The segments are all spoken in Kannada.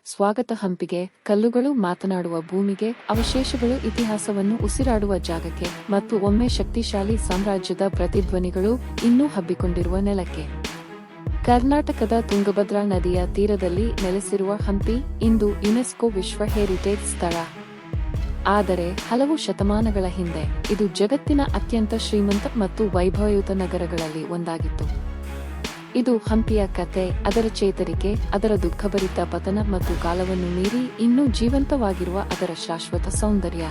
ಸ್ವಾಗತ ಹಂಪಿಗೆ, ಕಲ್ಲುಗಳು ಮಾತನಾಡುವ ಭೂಮಿಗೆ, ಅವಶೇಷಗಳು ಇತಿಹಾಸವನ್ನು ಉಸಿರಾಡುವ ಜಾಗಕ್ಕೆ, ಮತ್ತು ಒಮ್ಮೆ ಶಕ್ತಿಶಾಲಿ ಸಾಮ್ರಾಜ್ಯದ ಪ್ರತಿಧ್ವನಿಗಳು ಇನ್ನೂ ಹಬ್ಬಿಕೊಂಡಿರುವ ನೆಲಕ್ಕೆ. ಕರ್ನಾಟಕದ ತುಂಗಭದ್ರಾ ನದಿಯ ತೀರದಲ್ಲಿ ನೆಲೆಸಿರುವ ಹಂಪಿ ಇಂದು ಯುನೆಸ್ಕೋ ವಿಶ್ವ ಹೆರಿಟೇಜ್ ಸ್ಥಳ. ಆದರೆ ಹಲವು ಶತಮಾನಗಳ ಹಿಂದೆ ಇದು ಜಗತ್ತಿನ ಅತ್ಯಂತ ಶ್ರೀಮಂತ ಮತ್ತು ವೈಭವಯುತ ನಗರಗಳಲ್ಲಿ ಒಂದಾಗಿತ್ತು. ಇದು ಹಂಪಿಯ ಕತೆ, ಅದರ ಚೇತರಿಕೆ, ಅದರ ದುಃಖಭರಿತ ಪತನ ಮತ್ತು ಕಾಲವನ್ನು ಮೀರಿ ಇನ್ನೂ ಜೀವಂತವಾಗಿರುವ ಅದರ ಶಾಶ್ವತ ಸೌಂದರ್ಯ.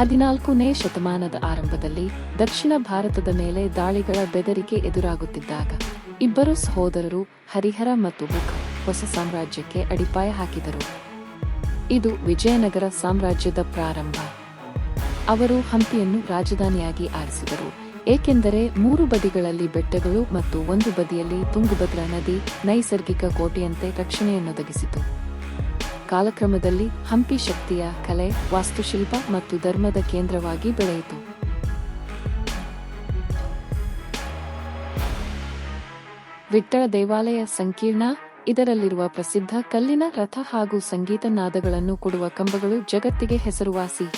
14ನೇ ಶತಮಾನದ ಆರಂಭದಲ್ಲಿ ದಕ್ಷಿಣ ಭಾರತದ ಮೇಲೆ ದಾಳಿಗಳ ಬೆದರಿಕೆ ಎದುರಾಗುತ್ತಿದ್ದಾಗ ಇಬ್ಬರು ಸಹೋದರರು ಹರಿಹರ ಮತ್ತು ಬುಕ್ಕ ಹೊಸ ಸಾಮ್ರಾಜ್ಯಕ್ಕೆ ಅಡಿಪಾಯ ಹಾಕಿದರು. ಇದು ವಿಜಯನಗರ ಸಾಮ್ರಾಜ್ಯದ ಪ್ರಾರಂಭ. ಅವರು ಹಂಪಿಯನ್ನು ರಾಜಧಾನಿಯಾಗಿ ಆರಿಸಿದರು, ಏಕೆಂದರೆ ಮೂರು ಬದಿಗಳಲ್ಲಿ ಬೆಟ್ಟಗಳು ಮತ್ತು ಒಂದು ಬದಿಯಲ್ಲಿ ತುಂಗಭದ್ರಾ ನದಿ ನೈಸರ್ಗಿಕ ಕೋಟೆಯಂತೆ ರಕ್ಷಣೆಯನ್ನೊದಗಿಸಿತು. ಕಾಲಕ್ರಮದಲ್ಲಿ ಹಂಪಿ ಶಕ್ತಿಯ, ಕಲೆ, ವಾಸ್ತುಶಿಲ್ಪ ಮತ್ತು ಧರ್ಮದ ಕೇಂದ್ರವಾಗಿ ಬೆಳೆಯಿತು. ವಿಠ್ಠಲ ದೇವಾಲಯ ಸಂಕೀರ್ಣ, ಇದರಲ್ಲಿರುವ ಪ್ರಸಿದ್ಧ ಕಲ್ಲಿನ ರಥ ಹಾಗೂ ಸಂಗೀತ ನಾದಗಳನ್ನು ಕೊಡುವ ಕಂಬಗಳು ಜಗತ್ತಿಗೆ ಹೆಸರುವಾಸಿ.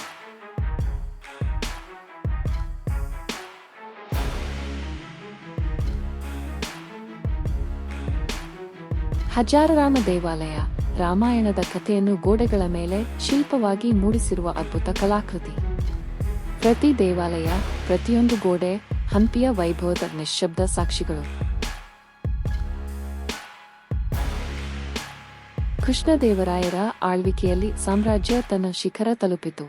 ಹಜಾರರಾಮ ದೇವಾಲಯ, ರಾಮಾಯಣದ ಕಥೆಯನ್ನು ಗೋಡೆಗಳ ಮೇಲೆ ಶಿಲ್ಪವಾಗಿ ಮೂಡಿಸಿರುವ ಅದ್ಭುತ ಕಲಾಕೃತಿ. ಪ್ರತಿ ದೇವಾಲಯ, ಪ್ರತಿಯೊಂದು ಗೋಡೆ ಹಂಪಿಯ ವೈಭವದ ನಿಶ್ಶಬ್ದ ಸಾಕ್ಷಿಗಳು. ಕೃಷ್ಣದೇವರಾಯರ ಆಳ್ವಿಕೆಯಲ್ಲಿ ಸಾಮ್ರಾಜ್ಯ ತನ್ನ ಶಿಖರ ತಲುಪಿತು.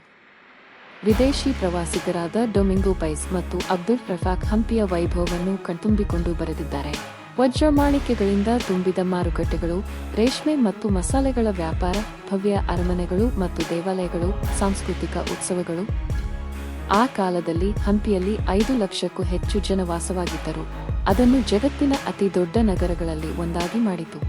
ವಿದೇಶಿ ಪ್ರವಾಸಿಗರಾದ ಡೊಮಿಂಗೋ ಪೈಸ್ ಮತ್ತು ಅಬ್ದುಲ್ ರಫಾಕ್ ಹಂಪಿಯ ವೈಭವವನ್ನು ಕಣ್ತುಂಬಿಕೊಂಡು ಬರೆದಿದ್ದಾರೆ. ವಜ್ರಮಾಣಿಕ್ಯಗಳಿಂದ ತುಂಬಿದ ಮಾರುಕಟ್ಟೆಗಳು, ರೇಷ್ಮೆ ಮತ್ತು ಮಸಾಲೆಗಳ ವ್ಯಾಪಾರ, ಭವ್ಯ ಅರಮನೆಗಳು ಮತ್ತು ದೇವಾಲಯಗಳು, ಸಾಂಸ್ಕೃತಿಕ ಉತ್ಸವಗಳು. ಆ ಕಾಲದಲ್ಲಿ ಹಂಪಿಯಲ್ಲಿ 5 ಲಕ್ಷಕ್ಕೂ ಹೆಚ್ಚು ಜನ ವಾಸವಾಗಿದ್ದರು, ಅದನ್ನು ಜಗತ್ತಿನ ಅತಿ ದೊಡ್ಡ ನಗರಗಳಲ್ಲಿ ಒಂದಾಗಿ ಮಾಡಿತು.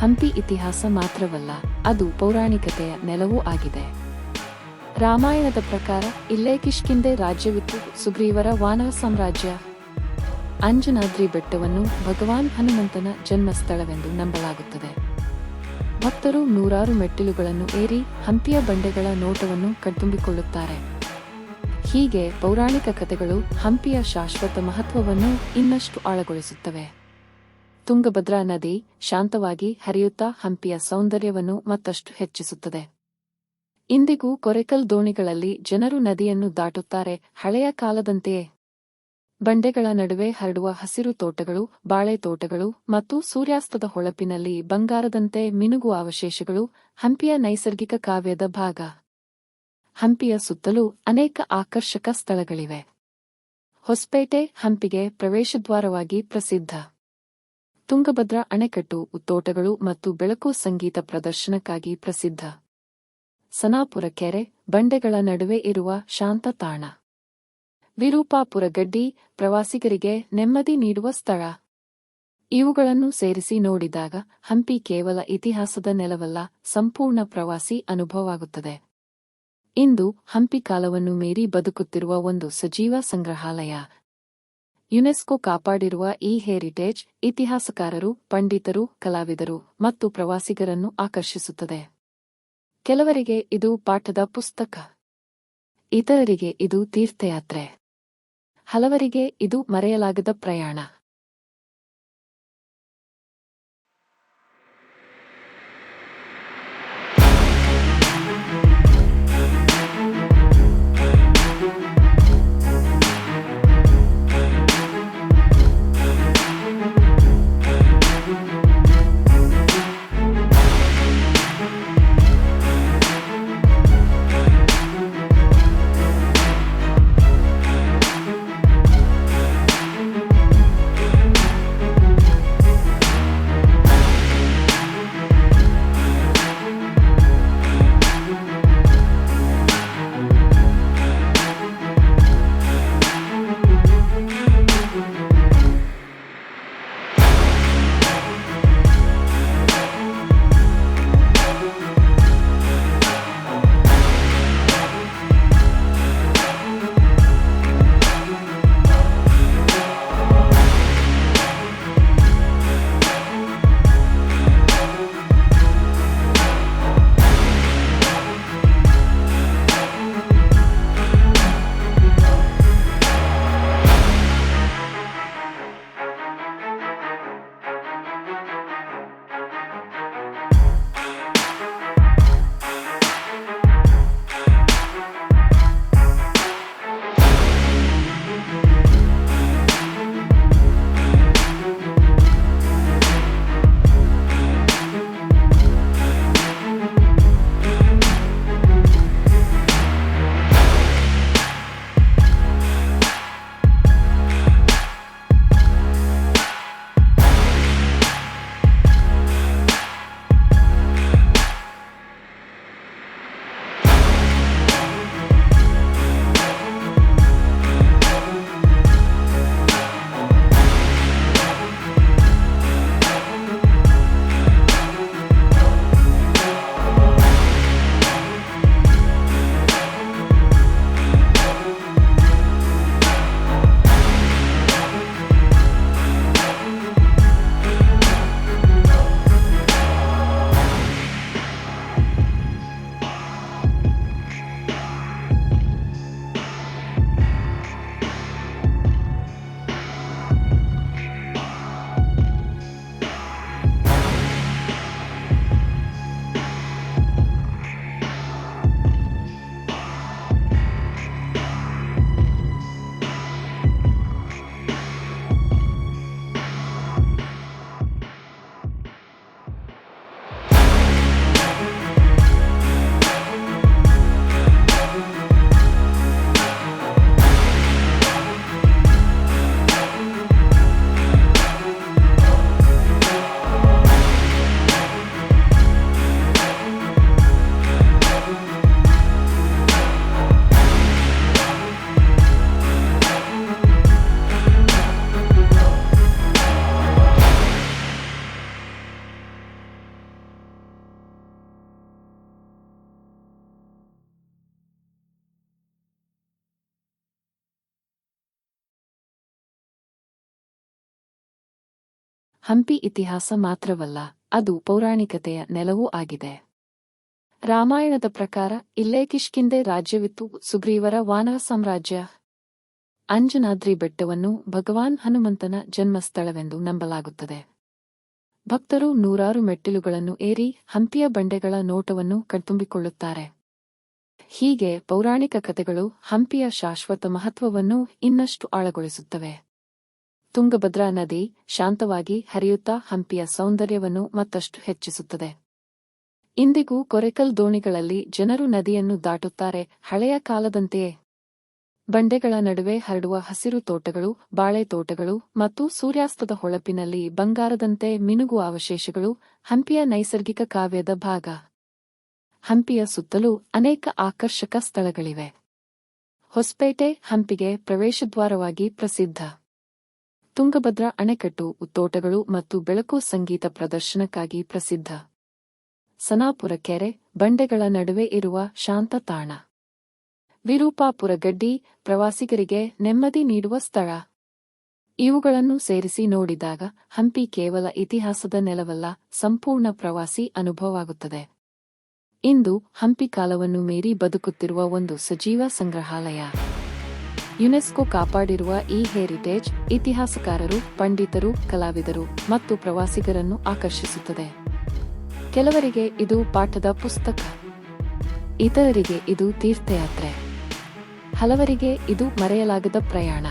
ಹಂಪಿ ಇತಿಹಾಸ ಮಾತ್ರವಲ್ಲ, ಅದು ಪೌರಾಣಿಕತೆಯ ನೆಲವೂ ಆಗಿದೆ. ರಾಮಾಯಣದ ಪ್ರಕಾರ ಇಲ್ಲೇ ಕಿಷ್ಕಿಂಧೆ ರಾಜ್ಯವಿತ್ತು. ಸುಗ್ರೀವರ ವಾನರ ಸಾಮ್ರಾಜ್ಯ. ಅಂಜನಾದ್ರಿ ಬೆಟ್ಟವನ್ನು ಭಗವಾನ್ ಹನುಮಂತನ ಜನ್ಮಸ್ಥಳವೆಂದು ನಂಬಲಾಗುತ್ತದೆ. ಭಕ್ತರು ನೂರಾರು ಮೆಟ್ಟಿಲುಗಳನ್ನು ಏರಿ ಹಂಪಿಯ ಬಂಡೆಗಳ ನೋಟವನ್ನು ಕಣ್ತುಂಬಿಕೊಳ್ಳುತ್ತಾರೆ. ಹೀಗೆ ಪೌರಾಣಿಕ ಕಥೆಗಳು ಹಂಪಿಯ ಶಾಶ್ವತ ಮಹತ್ವವನ್ನು ಇನ್ನಷ್ಟು ಆಳಗೊಳಿಸುತ್ತವೆ. ತುಂಗಭದ್ರಾ ನದಿ ಶಾಂತವಾಗಿ ಹರಿಯುತ್ತಾ ಹಂಪಿಯ ಸೌಂದರ್ಯವನ್ನು ಮತ್ತಷ್ಟು ಹೆಚ್ಚಿಸುತ್ತದೆ. ಇಂದಿಗೂ ಕೊರೆಕಲ್ ದೋಣಿಗಳಲ್ಲಿ ಜನರು ನದಿಯನ್ನು ದಾಟುತ್ತಾರೆ, ಹಳೆಯ ಕಾಲದಂತೆಯೇ. ಬಂಡೆಗಳ ನಡುವೆ ಹರಡುವ ಹಸಿರು ತೋಟಗಳು, ಬಾಳೆ ತೋಟಗಳು ಮತ್ತು ಸೂರ್ಯಾಸ್ತದ ಹೊಳಪಿನಲ್ಲಿ ಬಂಗಾರದಂತೆ ಮಿನುಗುವ ಅವಶೇಷಗಳು ಹಂಪಿಯ ನೈಸರ್ಗಿಕ ಕಾವ್ಯದ ಭಾಗ. ಹಂಪಿಯ ಸುತ್ತಲೂ ಅನೇಕ ಆಕರ್ಷಕ ಸ್ಥಳಗಳಿವೆ. ಹೊಸಪೇಟೆ ಹಂಪಿಗೆ ಪ್ರವೇಶದ್ವಾರವಾಗಿ ಪ್ರಸಿದ್ಧ. ತುಂಗಭದ್ರಾ ಅಣೆಕಟ್ಟು ತೋಟಗಳು ಮತ್ತು ಬೆಳಕು ಸಂಗೀತ ಪ್ರದರ್ಶನಕ್ಕಾಗಿ ಪ್ರಸಿದ್ಧ. ಸನಾಪುರ ಕೆರೆ, ಬಂಡೆಗಳ ನಡುವೆ ಇರುವ ಶಾಂತ ತಾಣ. ವಿರೂಪಾಪುರ ಗಡ್ಡಿ, ಪ್ರವಾಸಿಗರಿಗೆ ನೆಮ್ಮದಿ ನೀಡುವ ಸ್ಥಳ. ಇವುಗಳನ್ನು ಸೇರಿಸಿ ನೋಡಿದಾಗ ಹಂಪಿ ಕೇವಲ ಇತಿಹಾಸದ ನೆಲವಲ್ಲ, ಸಂಪೂರ್ಣ ಪ್ರವಾಸಿ ಅನುಭವವಾಗುತ್ತದೆ. ಇಂದು ಹಂಪಿ ಕಾಲವನ್ನು ಮೀರಿ ಬದುಕುತ್ತಿರುವ ಒಂದು ಸಜೀವ ಸಂಗ್ರಹಾಲಯ. ಯುನೆಸ್ಕೋ ಕಾಪಾಡಿರುವ ಈ ಹೆರಿಟೇಜ್ ಇತಿಹಾಸಕಾರರು, ಪಂಡಿತರು, ಕಲಾವಿದರು ಮತ್ತು ಪ್ರವಾಸಿಗರನ್ನು ಆಕರ್ಷಿಸುತ್ತದೆ. ಕೆಲವರಿಗೆ ಇದು ಪಾಠದ ಪುಸ್ತಕ, ಇತರರಿಗೆ ಇದು ತೀರ್ಥಯಾತ್ರೆ, ಹಲವರಿಗೆ ಇದು ಮರೆಯಲಾಗದ ಪ್ರಯಾಣ. ಹಂಪಿ ಇತಿಹಾಸ ಮಾತ್ರವಲ್ಲ, ಅದು ಪೌರಾಣಿಕತೆಯ ನೆಲವೂ ಆಗಿದೆ. ರಾಮಾಯಣದ ಪ್ರಕಾರ ಇಲ್ಲೇ ಕಿಷ್ಕಿಂಧೆ ರಾಜ್ಯವಿತ್ತು. ಸುಗ್ರೀವರ ವಾನರ ಸಾಮ್ರಾಜ್ಯ. ಅಂಜನಾದ್ರಿ ಬೆಟ್ಟವನ್ನು ಭಗವಾನ್ ಹನುಮಂತನ ಜನ್ಮಸ್ಥಳವೆಂದು ನಂಬಲಾಗುತ್ತದೆ. ಭಕ್ತರು ನೂರಾರು ಮೆಟ್ಟಿಲುಗಳನ್ನು ಏರಿ ಹಂಪಿಯ ಬಂಡೆಗಳ ನೋಟವನ್ನು ಕಣ್ತುಂಬಿಕೊಳ್ಳುತ್ತಾರೆ. ಹೀಗೆ ಪೌರಾಣಿಕ ಕಥೆಗಳು ಹಂಪಿಯ ಶಾಶ್ವತ ಮಹತ್ವವನ್ನು ಇನ್ನಷ್ಟು ಆಳಗೊಳಿಸುತ್ತವೆ. ತುಂಗಭದ್ರಾ ನದಿ ಶಾಂತವಾಗಿ ಹರಿಯುತ್ತಾ ಹಂಪಿಯ ಸೌಂದರ್ಯವನ್ನು ಮತ್ತಷ್ಟು ಹೆಚ್ಚಿಸುತ್ತದೆ. ಇಂದಿಗೂ ಕೊರೆಕಲ್ ದೋಣಿಗಳಲ್ಲಿ ಜನರು ನದಿಯನ್ನು ದಾಟುತ್ತಾರೆ. ಹಳೆಯ ಕಾಲದಂತೆಯೇ ಬಂಡೆಗಳ ನಡುವೆ ಹರಡುವ ಹಸಿರು ತೋಟಗಳು, ಬಾಳೆ ತೋಟಗಳು ಮತ್ತು ಸೂರ್ಯಾಸ್ತದ ಹೊಳಪಿನಲ್ಲಿ ಬಂಗಾರದಂತೆ ಮಿನುಗುವ ಅವಶೇಷಗಳು ಹಂಪಿಯ ನೈಸರ್ಗಿಕ ಕಾವ್ಯದ ಭಾಗ. ಹಂಪಿಯ ಸುತ್ತಲೂ ಅನೇಕ ಆಕರ್ಷಕ ಸ್ಥಳಗಳಿವೆ. ಹೊಸಪೇಟೆ ಹಂಪಿಗೆ ಪ್ರವೇಶದ್ವಾರವಾಗಿ ಪ್ರಸಿದ್ಧ. ತುಂಗಭದ್ರಾ ಅಣೆಕಟ್ಟು ತೋಟಗಳು ಮತ್ತು ಬೆಳಕು ಸಂಗೀತ ಪ್ರದರ್ಶನಕ್ಕಾಗಿ ಪ್ರಸಿದ್ಧ. ಸನಾಪುರ ಕೆರೆ ಬಂಡೆಗಳ ನಡುವೆ ಇರುವ ಶಾಂತ ತಾಣ. ವಿರೂಪಾಪುರ ಗಡ್ಡಿ ಪ್ರವಾಸಿಗರಿಗೆ ನೆಮ್ಮದಿ ನೀಡುವ ಸ್ಥಳ. ಇವುಗಳನ್ನು ಸೇರಿಸಿ ನೋಡಿದಾಗ ಹಂಪಿ ಕೇವಲ ಇತಿಹಾಸದ ನೆಲವಲ್ಲ, ಸಂಪೂರ್ಣ ಪ್ರವಾಸಿ ಅನುಭವವಾಗುತ್ತದೆ. ಇಂದು ಹಂಪಿ ಕಾಲವನ್ನು ಮೀರಿ ಬದುಕುತ್ತಿರುವ ಒಂದು ಸಜೀವ ಸಂಗ್ರಹಾಲಯ. ಯುನೆಸ್ಕೋ ಕಾಪಾಡಿರುವ ಈ ಹೆರಿಟೇಜ್ ಇತಿಹಾಸಕಾರರು, ಪಂಡಿತರು, ಕಲಾವಿದರು ಮತ್ತು ಪ್ರವಾಸಿಗರನ್ನು ಆಕರ್ಷಿಸುತ್ತದೆ. ಕೆಲವರಿಗೆ ಇದು ಪಾಠದ ಪುಸ್ತಕ, ಇತರರಿಗೆ ಇದು ತೀರ್ಥಯಾತ್ರೆ, ಹಲವರಿಗೆ ಇದು ಮರೆಯಲಾಗದ ಪ್ರಯಾಣ.